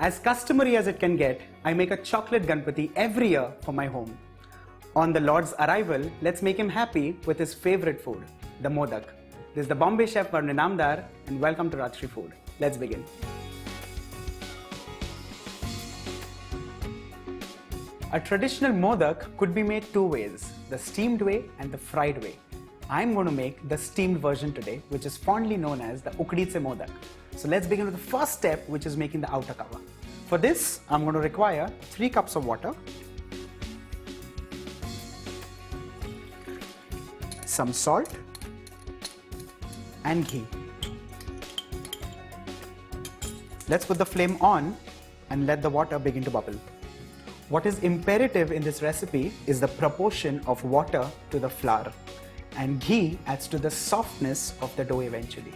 As customary as it can get, I make a chocolate Ganpati every year for my home. On the Lord's arrival, let's make him happy with his favorite food, the Modak. This is the Bombay chef Varun Inamdar, and welcome to Rajshri Food. Let's begin. A traditional Modak could be made two ways, the steamed way and the fried way. I'm going to make the steamed version today, which is fondly known as the Ukditse Modak. So let's begin with the first step, which is making the outer cover. For this, I'm going to require 3 cups of water, some salt and ghee. Let's put the flame on and let the water begin to bubble. What is imperative in this recipe is the proportion of water to the flour, and ghee adds to the softness of the dough eventually.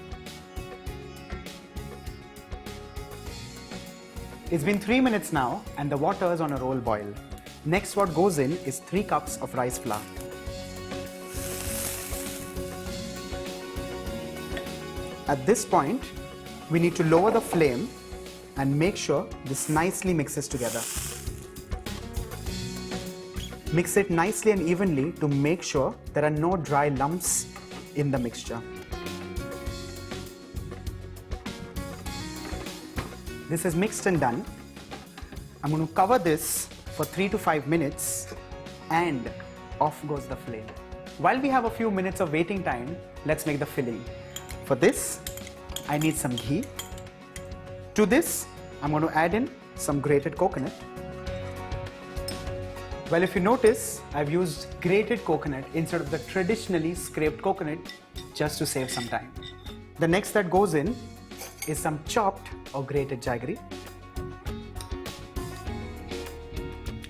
It's been 3 minutes now and the water is on a roll boil. Next, what goes in is 3 cups of rice flour. At this point, we need to lower the flame and make sure this nicely mixes together. Mix it nicely and evenly to make sure there are no dry lumps in the mixture. This is mixed and done. I'm going to cover this for 3 to 5 minutes and off goes the flame. While we have a few minutes of waiting time, let's make the filling. For this, I need some ghee. To this, I'm going to add in some grated coconut. Well, if you notice, I've used grated coconut instead of the traditionally scraped coconut just to save some time. The next that goes in is some chopped or grated jaggery.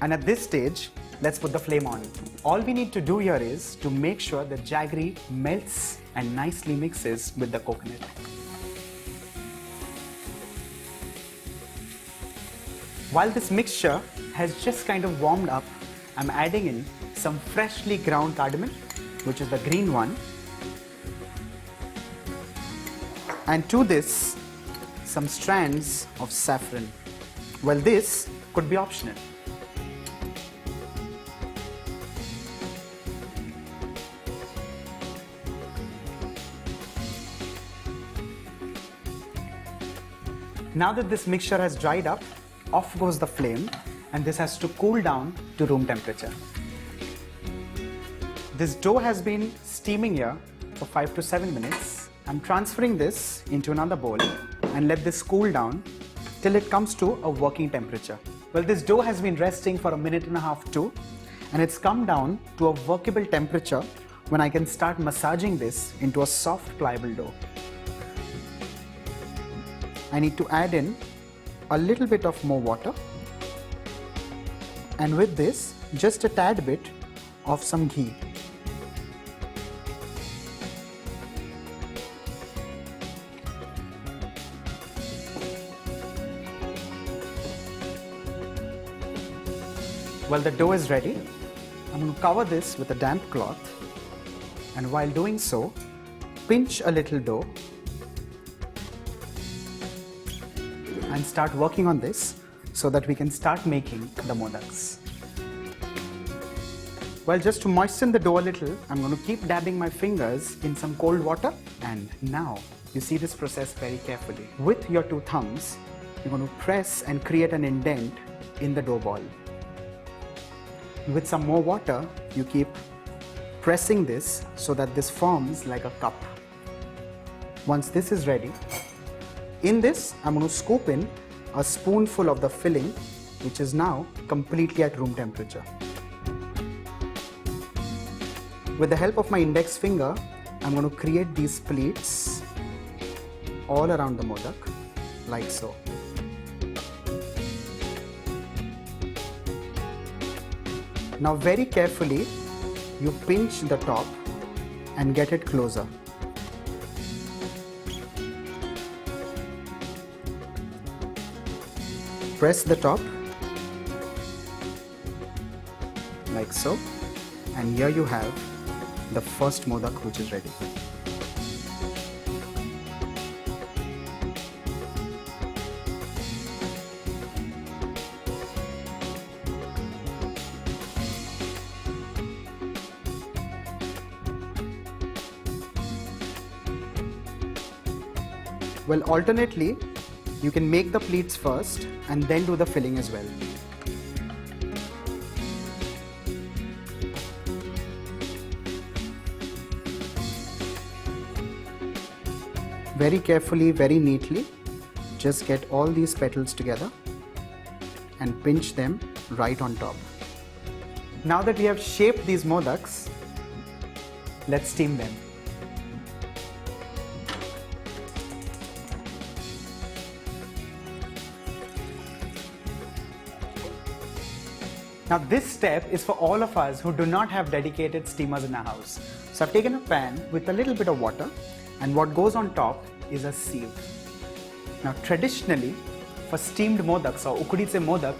And at this stage, let's put the flame on. All we need to do here is to make sure the jaggery melts and nicely mixes with the coconut. While this mixture has just kind of warmed up, I'm adding in some freshly ground cardamom, which is the green one, and to this, some strands of saffron. Well, this could be optional. Now that this mixture has dried up, off goes the flame, and this has to cool down to room temperature. This dough has been steaming here for 5 to 7 minutes. I'm transferring this into another bowl and let this cool down till it comes to a working temperature. Well, this dough has been resting for 1.5 minutes too, and it's come down to a workable temperature when I can start massaging this into a soft, pliable dough. I need to add in a little bit of more water, and with this, just a tad bit of some ghee. Well, the dough is ready. I'm going to cover this with a damp cloth, and while doing so, pinch a little dough and start working on this so that we can start making the modaks. Well, just to moisten the dough a little, I'm going to keep dabbing my fingers in some cold water, and now you see this process very carefully. With your 2 thumbs, you're going to press and create an indent in the dough ball. With some more water, you keep pressing this so that this forms like a cup. Once this is ready, in this, I'm going to scoop in a spoonful of the filling, which is now completely at room temperature. With the help of my index finger, I'm going to create these pleats all around the modak, like so. Now very carefully, you pinch the top and get it closer. Press the top, like so, and here you have the first modak which is ready. Well, alternately, you can make the pleats first and then do the filling as well. Very carefully, very neatly, just get all these petals together and pinch them right on top. Now that we have shaped these modaks, let's steam them. Now this step is for all of us who do not have dedicated steamers in our house. So I've taken a pan with a little bit of water, and what goes on top is a sieve. Now traditionally, for steamed modaks or ukdiche modak,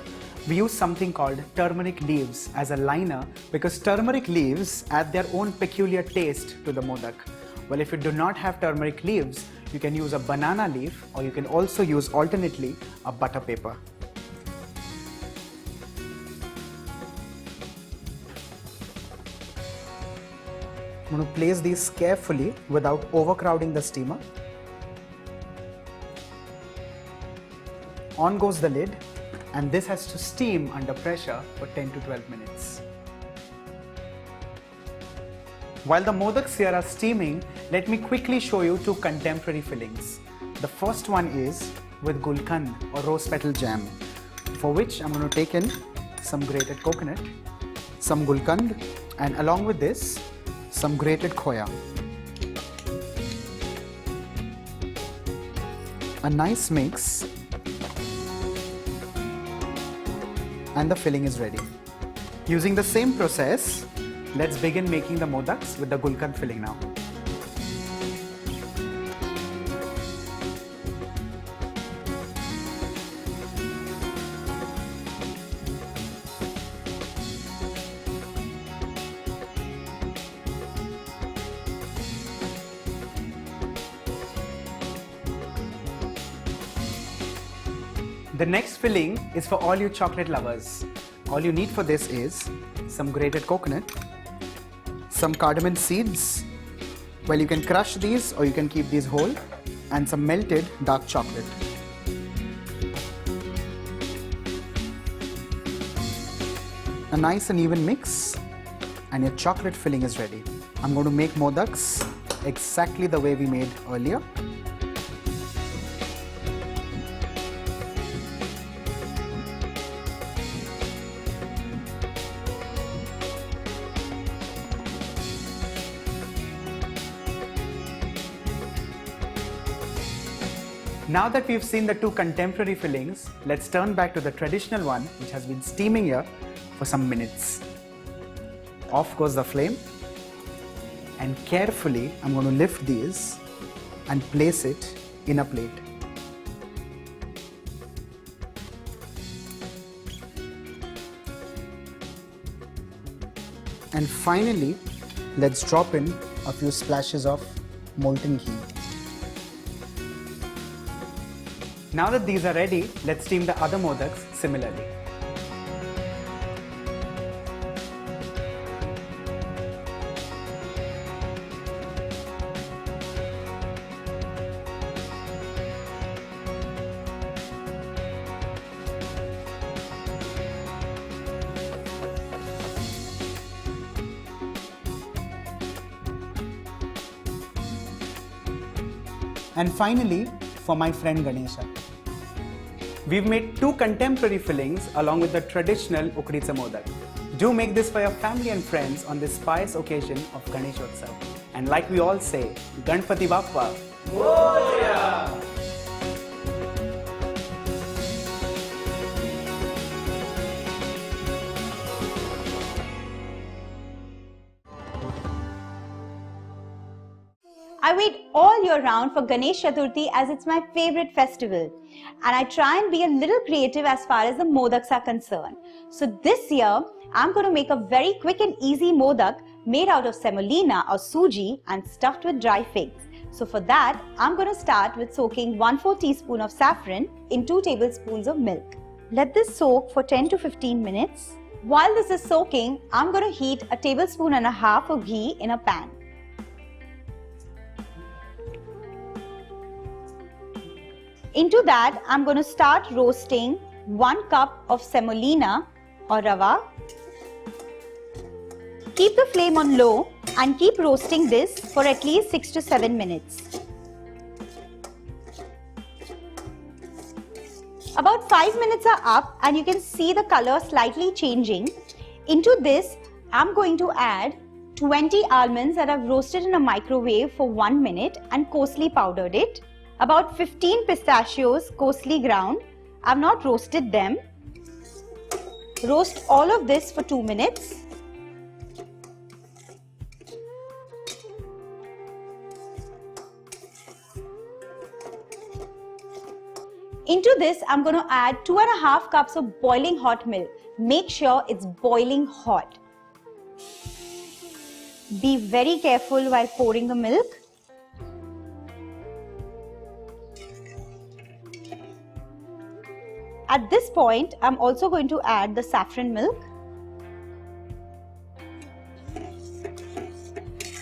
we use something called turmeric leaves as a liner because turmeric leaves add their own peculiar taste to the modak. Well, if you do not have turmeric leaves, you can use a banana leaf, or you can also use alternately a butter paper. I'm going to place these carefully without overcrowding the steamer. On goes the lid, and this has to steam under pressure for 10 to 12 minutes. While the modaks here are steaming, let me quickly show you two contemporary fillings. The first one is with gulkand or rose petal jam, for which I'm going to take in some grated coconut, some gulkand, and along with this, some grated khoya. A nice mix, and the filling is ready. Using the same process, let's begin making the modaks with the gulkand filling now. The next filling is for all you chocolate lovers. All you need for this is some grated coconut, some cardamom seeds. Well, you can crush these or you can keep these whole, and some melted dark chocolate. A nice and even mix, and your chocolate filling is ready. I'm going to make modaks exactly the way we made earlier. Now that we've seen the two contemporary fillings, let's turn back to the traditional one, which has been steaming here for some minutes. Off goes the flame, and carefully I'm going to lift these and place it in a plate. And finally, let's drop in a few splashes of molten ghee. Now that these are ready, let's steam the other modaks similarly. And finally, for my friend Ganesha. We've made two contemporary fillings along with the traditional ukdiche modak. Do make this for your family and friends on this pious occasion of Ganesh Chaturthi. And like we all say, Ganpati Bappa Moria! I wait all year round for Ganesh Chaturthi as it's my favorite festival. And I try and be a little creative as far as the modaks are concerned. So this year, I'm going to make a very quick and easy modak made out of semolina or suji and stuffed with dry figs. So for that, I'm going to start with soaking 1/4 teaspoon of saffron in 2 tablespoons of milk. Let this soak for 10 to 15 minutes. While this is soaking, I'm going to heat a tablespoon and a half of ghee in a pan. Into that, I'm going to start roasting 1 cup of semolina or rava. Keep the flame on low and keep roasting this for at least 6 to 7 minutes. About 5 minutes are up and you can see the color slightly changing. Into this, I'm going to add 20 almonds that I've roasted in a microwave for 1 minute and coarsely powdered it. About 15 pistachios coarsely ground. I've not roasted them. Roast all of this for 2 minutes. Into this, I'm going to add 2.5 cups of boiling hot milk. Make sure it's boiling hot. Be very careful while pouring the milk. At this point, I'm also going to add the saffron milk.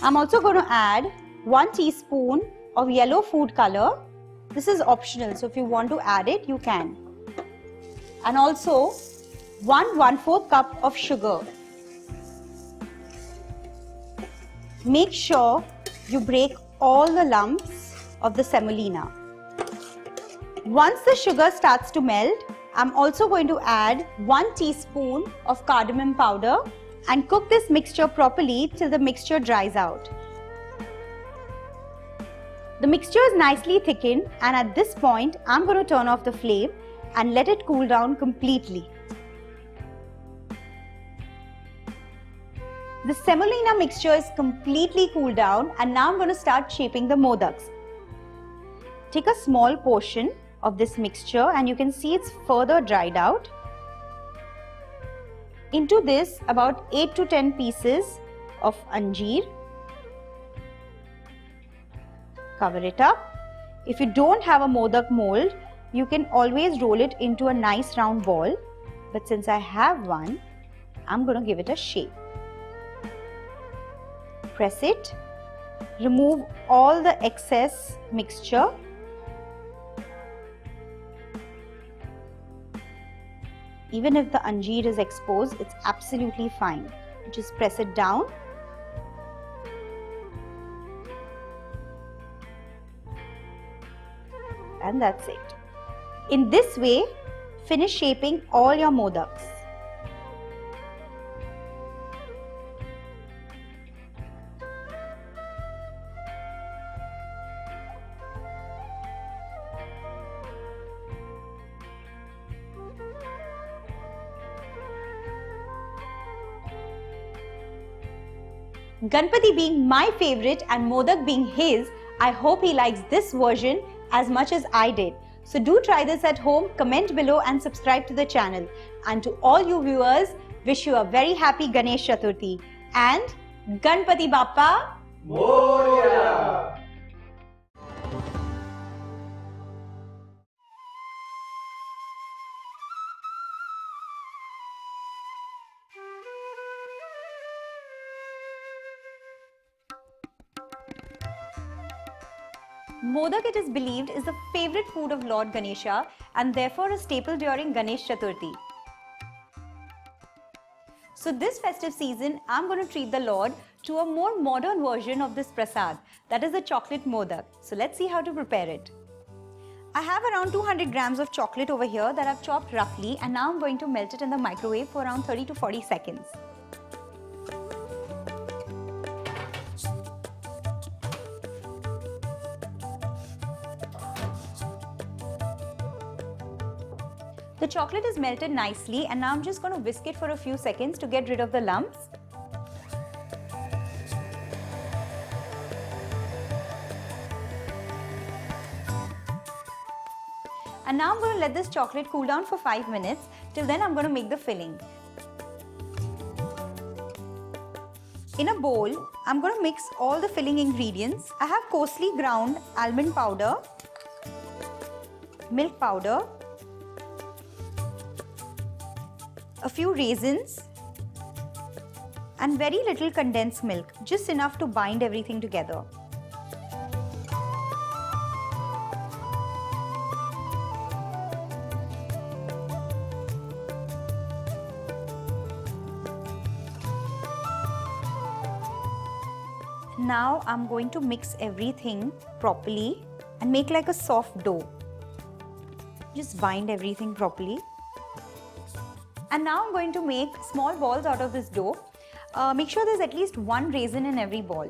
I'm also going to add 1 teaspoon of yellow food color. This is optional, so if you want to add it, you can. And also 1/4 cup of sugar. Make sure you break all the lumps of the semolina. Once the sugar starts to melt, I'm also going to add 1 teaspoon of cardamom powder and cook this mixture properly till the mixture dries out. The mixture is nicely thickened, and at this point, I'm going to turn off the flame and let it cool down completely. The semolina mixture is completely cooled down, and now I'm going to start shaping the modaks. Take a small portion of this mixture and you can see it's further dried out. Into this, about 8 to 10 pieces of anjeer. Cover it up. If you don't have a modak mold, you can always roll it into a nice round ball. But since I have one, I'm going to give it a shape. Press it. Remove all the excess mixture. Even if the anjeer is exposed, it's absolutely fine. Just press it down. And that's it. In this way, finish shaping all your modaks. Ganpati being my favorite and Modak being his, I hope he likes this version as much as I did. So do try this at home, comment below and subscribe to the channel. And to all you viewers, wish you a very happy Ganesh Chaturthi and Ganpati Bappa Moria! Modak, it is believed, is the favorite food of Lord Ganesha and therefore a staple during Ganesh Chaturthi. So this festive season, I'm going to treat the Lord to a more modern version of this prasad, that is the chocolate modak. So let's see how to prepare it. I have around 200 grams of chocolate over here that I've chopped roughly, and now I'm going to melt it in the microwave for around 30 to 40 seconds. The chocolate is melted nicely, and now I'm just going to whisk it for a few seconds to get rid of the lumps. And now I'm going to let this chocolate cool down for 5 minutes. Till then, I'm going to make the filling. In a bowl, I'm going to mix all the filling ingredients. I have coarsely ground almond powder, milk powder, a few raisins and very little condensed milk, just enough to bind everything together. Now I'm going to mix everything properly and make like a soft dough. Just bind everything properly. And now I'm going to make small balls out of this dough. Make sure there's at least one raisin in every ball.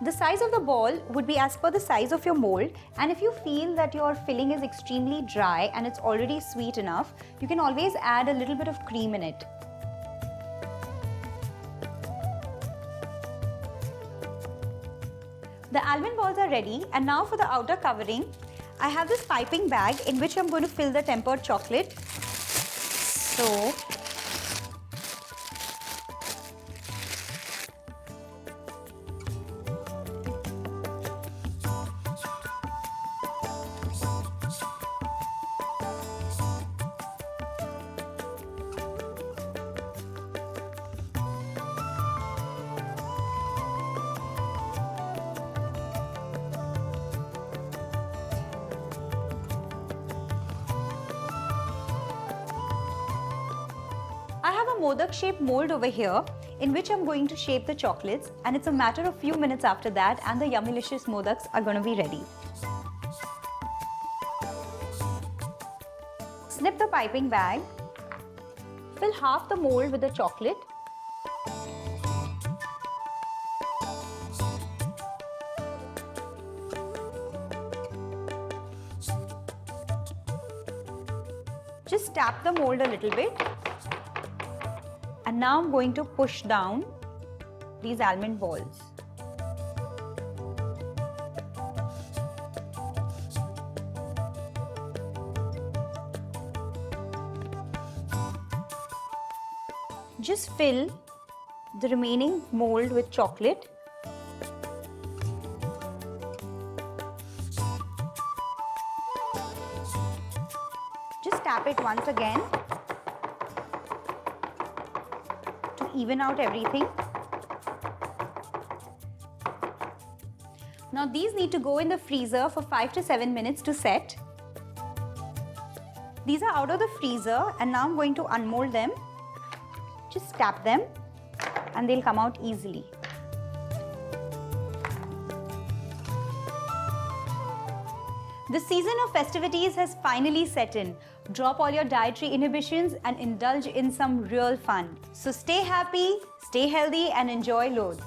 The size of the ball would be as per the size of your mold, and if you feel that your filling is extremely dry and it's already sweet enough, you can always add a little bit of cream in it. The almond balls are ready, and now for the outer covering, I have this piping bag in which I'm going to fill the tempered chocolate. So, I have a modak shaped mold over here in which I'm going to shape the chocolates, and it's a matter of few minutes after that and the yummylicious modaks are going to be ready. Snip the piping bag, fill half the mold with the chocolate. Just tap the mold a little bit. And now I'm going to push down these almond balls. Just fill the remaining mold with chocolate. Just tap it once again to even out everything. Now these need to go in the freezer for 5 to 7 minutes to set. These are out of the freezer, and now I'm going to unmold them. Just tap them and they'll come out easily. The season of festivities has finally set in. Drop all your dietary inhibitions and indulge in some real fun. So stay happy, stay healthy, and enjoy loads.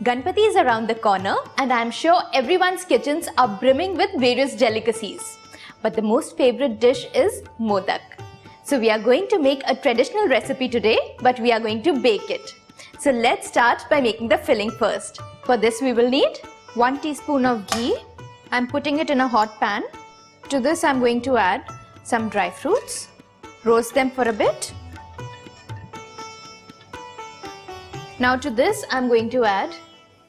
Ganpati is around the corner, and I'm sure everyone's kitchens are brimming with various delicacies. But the most favorite dish is modak. So we are going to make a traditional recipe today, but we are going to bake it. So let's start by making the filling first. For this we will need 1 teaspoon of ghee. I'm putting it in a hot pan. To this I'm going to add some dry fruits. Roast them for a bit. Now to this I'm going to add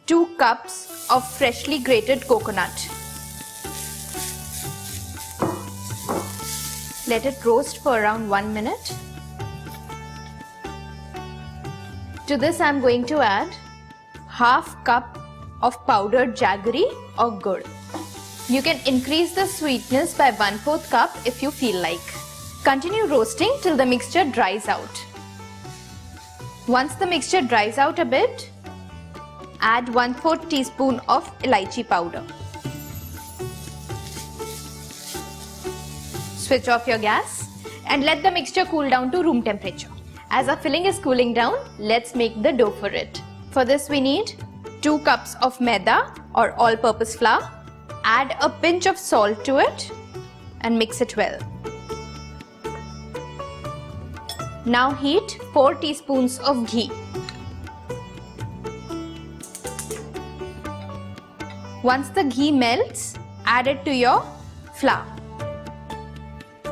2 cups of freshly grated coconut. Let it roast for around 1 minute. To this I am going to add half cup of powdered jaggery or gur. You can increase the sweetness by 1/4 cup if you feel like. Continue roasting till the mixture dries out. Once the mixture dries out a bit, add 1/4 teaspoon of elaichi powder. Switch off your gas and let the mixture cool down to room temperature. As our filling is cooling down, let's make the dough for it. For this we need 2 cups of maida or all-purpose flour. Add a pinch of salt to it and mix it well. Now heat 4 teaspoons of ghee. Once the ghee melts, add it to your flour.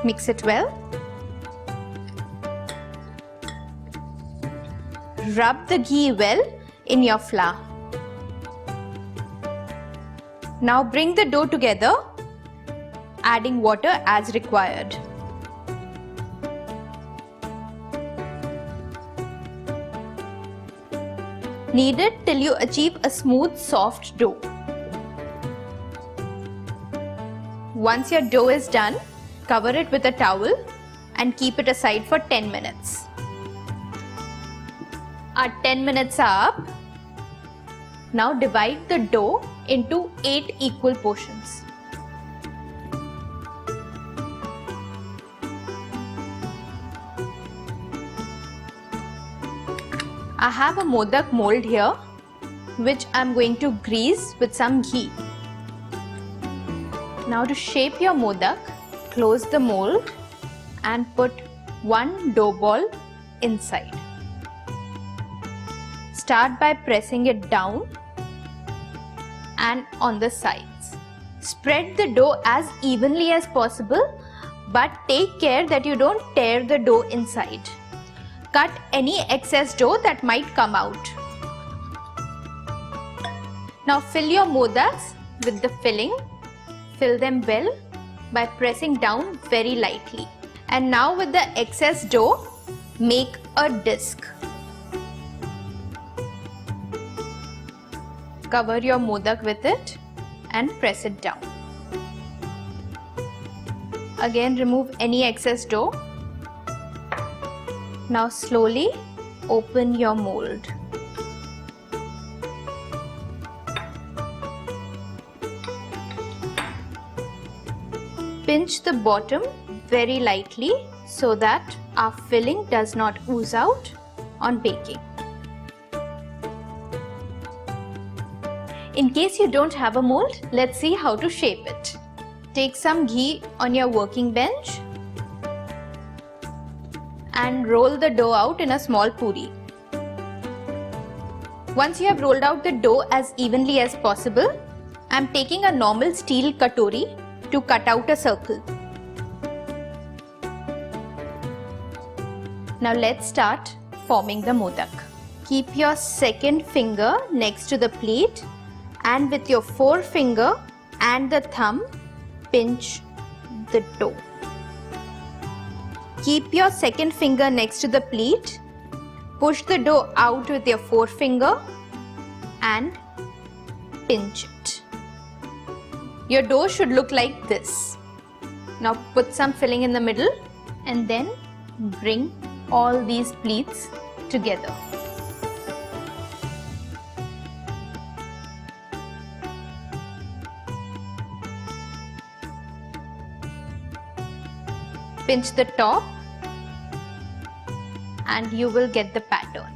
Mix it well. Rub the ghee well in your flour. Now bring the dough together, adding water as required. Knead it till you achieve a smooth, soft dough. Once your dough is done, cover it with a towel and keep it aside for 10 minutes. Our 10 minutes are up. Now divide the dough into 8 equal portions. I have a modak mold here, which I'm going to grease with some ghee. Now to shape your modak, close the mold and put one dough ball inside. Start by pressing it down and on the sides. Spread the dough as evenly as possible, but take care that you don't tear the dough inside. Cut any excess dough that might come out. Now fill your modaks with the filling. Fill them well by pressing down very lightly. And now with the excess dough, make a disc. Cover your modak with it and press it down. Again, remove any excess dough. Now slowly open your mold. Pinch the bottom very lightly so that our filling does not ooze out on baking. In case you don't have a mold, let's see how to shape it. Take some ghee on your working bench and roll the dough out in a small puri. Once you have rolled out the dough as evenly as possible, I am taking a normal steel katori to cut out a circle. Now let's start forming the modak. Keep your second finger next to the plate and with your forefinger and the thumb, pinch the dough. Keep your second finger next to the pleat, push the dough out with your forefinger and pinch it. Your dough should look like this. Now put some filling in the middle and then bring all these pleats together. Pinch the top and you will get the pattern.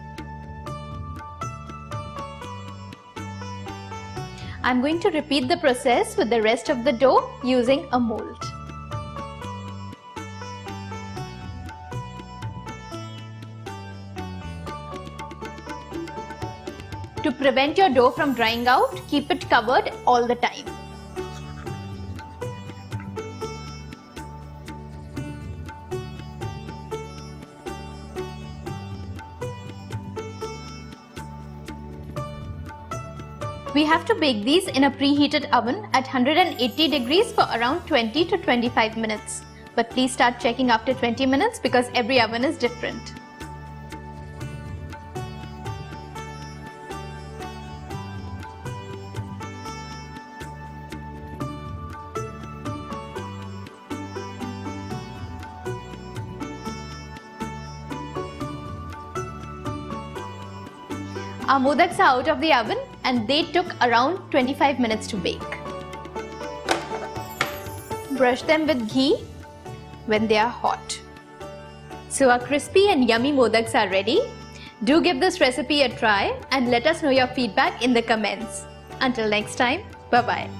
I'm going to repeat the process with the rest of the dough using a mold. To prevent your dough from drying out, keep it covered all the time. We have to bake these in a preheated oven at 180 degrees for around 20 to 25 minutes. But please start checking after 20 minutes because every oven is different. Our modaks are out of the oven and they took around 25 minutes to bake. Brush them with ghee when they are hot. So our crispy and yummy modaks are ready. Do give this recipe a try and let us know your feedback in the comments. Until next time, bye-bye.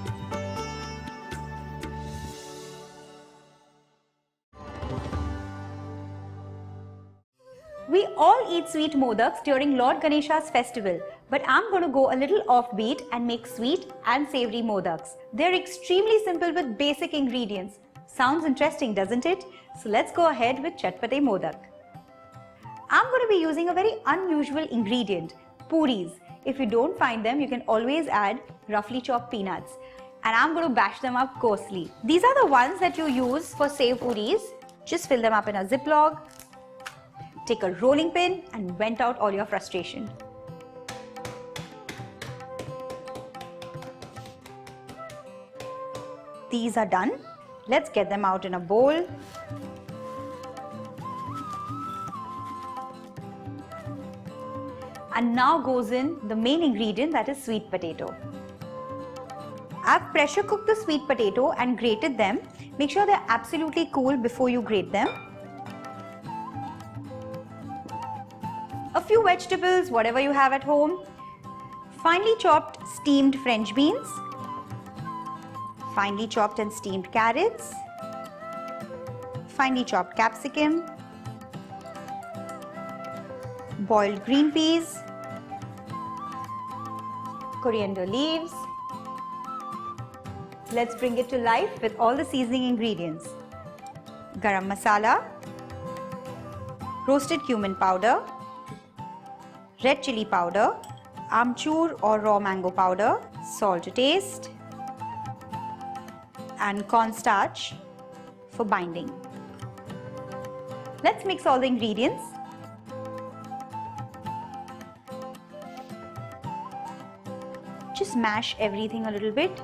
We all eat sweet modaks during Lord Ganesha's festival, but I'm going to go a little offbeat and make sweet and savory modaks. They're extremely simple with basic ingredients. Sounds interesting, doesn't it? So let's go ahead with Chatpate Modak. I'm going to be using a very unusual ingredient, puris. If you don't find them, you can always add roughly chopped peanuts. And I'm going to bash them up coarsely. These are the ones that you use for sev puris. Just fill them up in a Ziploc. Take a rolling pin and vent out all your frustration. these are done. Let's get them out in a bowl. And now goes in the main ingredient, that is sweet potato. I've pressure cooked the sweet potato and grated them. Make sure they're absolutely cool before you grate them. A few vegetables, whatever you have at home. Finely chopped steamed French beans. Finely chopped and steamed carrots. Finely chopped capsicum. Boiled green peas. Coriander leaves. Let's bring it to life with all the seasoning ingredients. Garam masala, roasted cumin powder, red chili powder, amchur or raw mango powder, salt to taste, and cornstarch for binding. Let's mix all the ingredients. Just mash everything a little bit.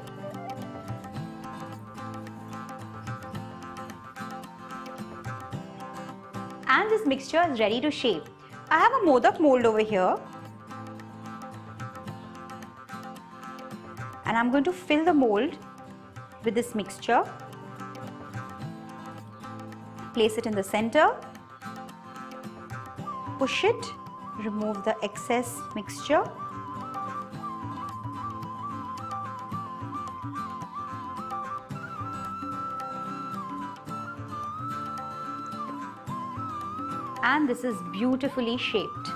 And this mixture is ready to shape. I have a modak mold over here. And I'm going to fill the mold with this mixture. Place it in the center. Push it. Remove the excess mixture. And this is beautifully shaped.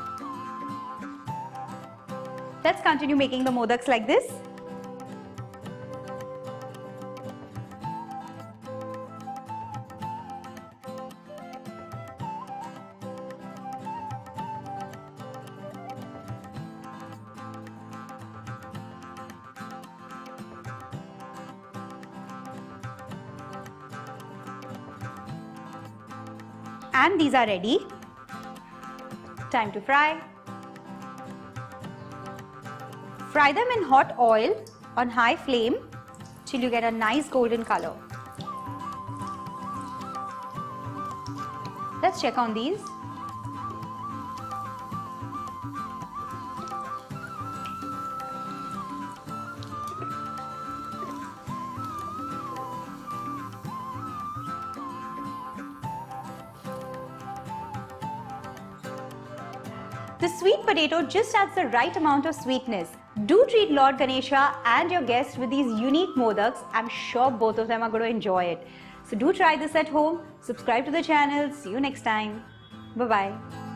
Let's continue making the modaks like this. And these are ready. Time to fry. Fry them in hot oil on high flame till you get a nice golden color. Let's check on these. The sweet potato just adds the right amount of sweetness. Do treat Lord Ganesha and your guests with these unique modaks. I'm sure both of them are going to enjoy it. So do try this at home. Subscribe to the channel. See you next time. Bye-bye.